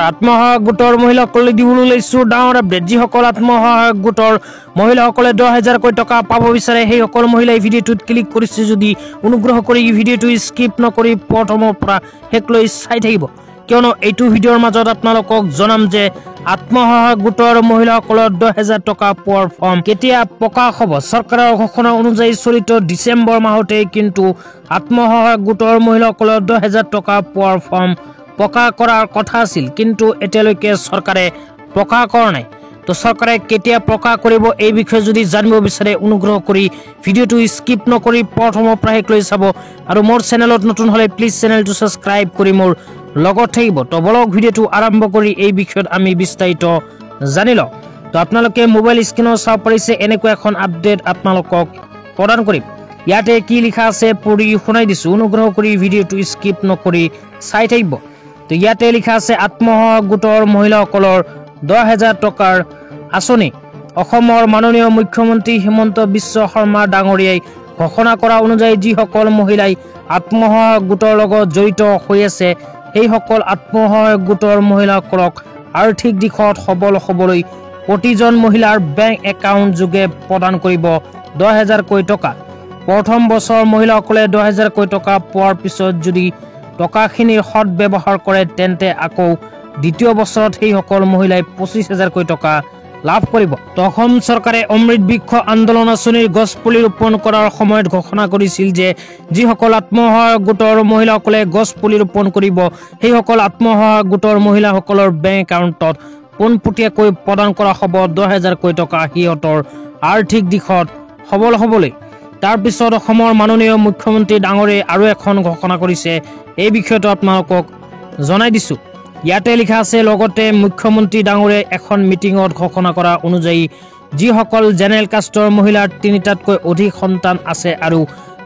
আত্মসহায়ক গোটৰ মহিলাসকলে দিবলৈ লৈছো ডাঙৰ আপডেট। যিসকল আত্মসহায়ক গোটৰ মহিলাসকলে 10,000কৈ টকা পাব বিচাৰে সেই সকল মহিলাই ভিডিঅ'টোত ক্লিক কৰিছে যদি অনুগ্ৰহ কৰি ভিডিঅ'টো স্কিপ নকৰি প্ৰথমৰ পৰা শেষলৈ চাই থাকিব, কিয়নো এইটো ভিডিঅ'ৰ মাজত আপোনালোকক জনাম যে আত্মসহায়ক গোটৰ মহিলাসকলৰ 10,000 টকা পোৱাৰ ফৰ্ম কেতিয়া প্ৰকাশ হ'ব। চৰকাৰৰ ঘোষণা অনুযায়ী চলিত ডিচেম্বৰ মাহতে কিন্তু আত্মসহায়ক গোটৰ মহিলাসকলৰ 10,000 টকা পোৱাৰ ফৰ্ম প্ৰকাশ কৰাৰ কথা আছিল, কিন্তু এতিয়ালৈকে চৰকাৰে প্ৰকাশ কৰা নাই। তো চৰকাৰে কেতিয়া প্ৰকাশ কৰিব এই বিষয়ে যদি জানিব বিচাৰে অনুগ্ৰহ কৰি ভিডিঅ'টো স্কিপ নকৰি প্ৰথমৰ পৰা শেষলৈ চাব, আৰু মোৰ চেনেলত নতুন হ'লে প্লিজ চেনেলটো ছাবস্ক্ৰাইব কৰি মোৰ লগত থাকিব। তো বলক ভিডিঅ'টো আৰম্ভ কৰি এই বিষয়ত আমি বিস্তাৰিত জানি লওঁ। তো আপোনালোকে মোবাইল স্ক্ৰীনত চাব পাৰিছে এনেকুৱা এখন আপডেট আপোনালোকক প্ৰদান কৰিম। ইয়াতে কি লিখা আছে পঢ়ি শুনাই দিছোঁ, অনুগ্ৰহ কৰি ভিডিঅ'টো স্কিপ নকৰি চাই থাকিব। তো ইয়াতে লিখা আছে আত্মসহায়ক গোটৰ মহিলাসকলৰ 10,000 টকাৰ আঁচনি। অসমৰ মাননীয় মুখ্যমন্ত্ৰী হিমন্ত বিশ্ব শৰ্মা ডাঙৰীয়াই ঘোষণা কৰা অনুযায়ী যিসকল মহিলাই আত্মসহায়ক গোটৰ লগত জড়িত হৈ আছে সেইসকল আত্মসহায়ক গোটৰ মহিলাসকলক আৰ্থিক দিশত সবল হ'বলৈ প্ৰতিজন মহিলাৰ বেংক একাউণ্ট যোগে প্ৰদান কৰিব 10,000কৈ টকা। প্ৰথম বছৰ মহিলাসকলে 10,000কৈ টকা পোৱাৰ পিছত যদি টকাখিনিৰ সৎ ব্যৱহাৰ কৰে তেন্তে আকৌ দ্বিতীয় বছৰত সেইসকল মহিলাই 25,000কৈ টকা লাভ কৰিব। অসম চৰকাৰে অমৃত বৃক্ষ আন্দোলন আঁচনিৰ গছ পুলি ৰোপণ কৰাৰ সময়ত ঘোষণা কৰিছিল যে যিসকল আত্মসহায়ক গোটৰ মহিলাসকলে গছ পুলি ৰোপণ কৰিব সেইসকল আত্মসহায়ক গোটৰ মহিলাসকলৰ বেংক একাউণ্টত পোনপটীয়াকৈ প্ৰদান কৰা হ'ব 10,000কৈ টকা সিহঁতৰ আৰ্থিক দিশত সবল হ'বলৈ। তাৰপিছত অসমৰ মাননীয় মুখ্যমন্ত্ৰী ডাঙৰীয়াই আৰু এখন ঘোষণা কৰিছে, এই বিষয়টো আপোনালোকক জনাই দিছোঁ। ইয়াতে লিখা আছে লগতে মুখ্যমন্ত্ৰী ডাঙৰীয়াই এখন মিটিঙত ঘোষণা কৰা অনুযায়ী যিসকল জেনেৰেল কাষ্টৰ মহিলাৰ 3টাতকৈ অধিক সন্তান আছে আৰু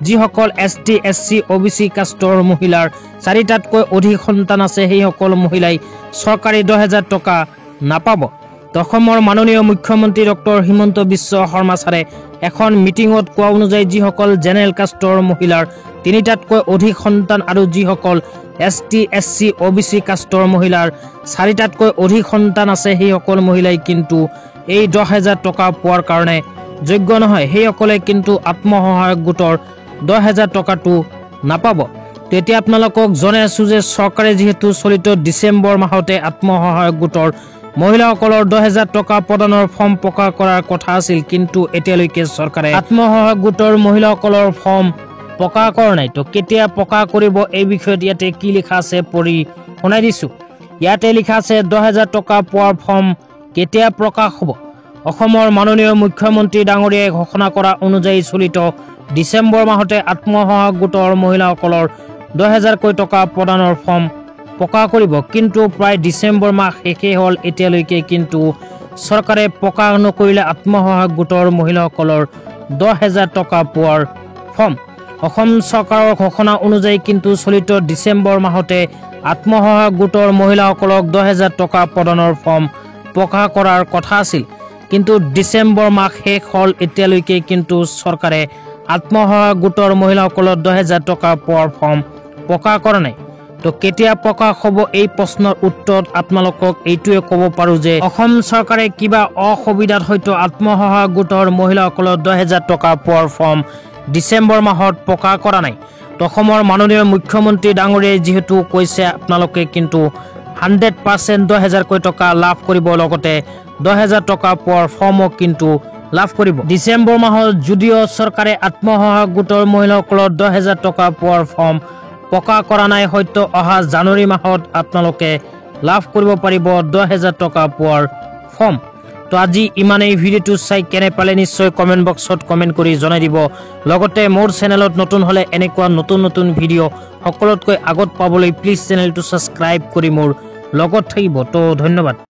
যিসকল ST SC OBC কাষ্টৰ মহিলাৰ 4টাতকৈ অধিক সন্তান আছে সেইসকল মহিলাই চৰকাৰী 10,000 টকা নাপাব। অসমৰ মাননীয় মুখ্যমন্ত্ৰী ডক্টৰ হিমন্ত বিশ্ব শৰ্মা ছাৰে এখন মিটিঙত কোৱা অনুযায়ী যিসকল জেনেৰেল কাষ্টৰ মহিলাৰ 3টাতকৈ অধিক সন্তান আৰু যিসকল ST SC OBC কাষ্টৰ মহিলাৰ 4টাতকৈ অধিক সন্তান আছে সেইসকল মহিলাই কিন্তু এই 10,000 টকা পোৱাৰ কাৰণে যোগ্য নহয়, সেইসকলে কিন্তু আত্মসহায়ক গোটৰ 10,000 টকাটো নাপাব। তেতিয়া আপোনালোকক জনাই আছোঁ যে চৰকাৰে যিহেতু চলিত ডিচেম্বৰ মাহতে আত্মসহায়ক গোটৰ মহিলাসকলৰ 10,000 টকা প্ৰদানৰ ফৰ্ম প্ৰকাশ কৰাৰ কথা আছিল, কিন্তু এতিয়ালৈকে চৰকাৰে আত্মসহায়ক গোটৰ মহিলাসকলৰ ফৰ্ম প্ৰকাশ কৰা নাই। তো কেতিয়া প্ৰকাশ কৰিব এই বিষয়ত ইয়াতে কি লিখা আছে পঢ়ি শুনাই দিছোঁ। ইয়াতে লিখা আছে 10,000 টকা পোৱাৰ ফৰ্ম কেতিয়া প্ৰকাশ হ'ব। অসমৰ মাননীয় মুখ্যমন্ত্ৰী ডাঙৰীয়াই ঘোষণা কৰা অনুযায়ী চলিত ডিচেম্বৰ মাহতে আত্মসহায়ক গোটৰ মহিলাসকলৰ 10,000কৈ টকা প্ৰদানৰ ফৰ্ম প্ৰকাশ কৰিব, কিন্তু প্ৰায় ডিচেম্বৰ মাহ শেষেই হ'ল এতিয়ালৈকে কিন্তু চৰকাৰে প্ৰকাশ নকৰিলে আত্মসহায়ক গোটৰ মহিলাসকলৰ 10,000 টকা পোৱাৰ ফৰ্ম। অসম চৰকাৰৰ ঘোষণা অনুযায়ী কিন্তু চলিত ডিচেম্বৰ মাহতে আত্মসহায়ক গোটৰ মহিলাসকলক 10,000 টকা প্ৰদানৰ ফৰ্ম প্ৰকাশ কৰাৰ কথা আছিল, কিন্তু ডিচেম্বৰ মাহ শেষ হ'ল এতিয়ালৈকে কিন্তু চৰকাৰে আত্মসহায়ক গোটৰ মহিলাসকলৰ 10,000 টকা পোৱাৰ ফৰ্ম প্ৰকাশ কৰা নাই। তো কেতিয়া প্ৰকাশ হ'ব এই প্ৰশ্নৰ উত্তৰত আপোনালোকক এইটোৱে ক'ব পাৰোঁ যে অসম চৰকাৰে কিবা অসুবিধাত হয়তো আত্মসহায়ক গোটৰ মহিলাসকলৰ 10,000 টকা পোৱাৰ ফৰ্ম ডিচেম্বৰ মাহত প্ৰকাশ কৰা নাই। তো অসমৰ মাননীয় মুখ্যমন্ত্ৰী ডাঙৰীয়াই যিহেতু কৈছে আপোনালোকে কিন্তু 100% 10,000কৈ টকা লাভ কৰিব, লগতে 10,000 টকা পোৱাৰ ফৰ্মো কিন্তু লাভ কৰিব। ডিচেম্বৰ মাহত যদিও চৰকাৰে আত্মসহায়ক গোটৰ মহিলাসকলৰ 10,000 টকা পোৱাৰ ফৰ্ম প্ৰকাশ কৰা নাই, হয়তো অহা জানুৱাৰী মাহত আপোনালোকে লাভ কৰিব পাৰিব 10,000 টকা পোৱাৰ ফৰ্ম। তো আজি ইমানেই। ভিডিঅ'টো চাই কেনে পালে নিশ্চয় কমেণ্ট বক্সত কমেণ্ট কৰি জনাই দিব, লগতে মোৰ চেনেলত নতুন হ'লে এনেকুৱা নতুন নতুন ভিডিঅ' সকলোতকৈ আগত পাবলৈ প্লিজ চেনেলটো ছাবস্ক্ৰাইব কৰি মোৰ লগত থাকিব। তো ধন্যবাদ।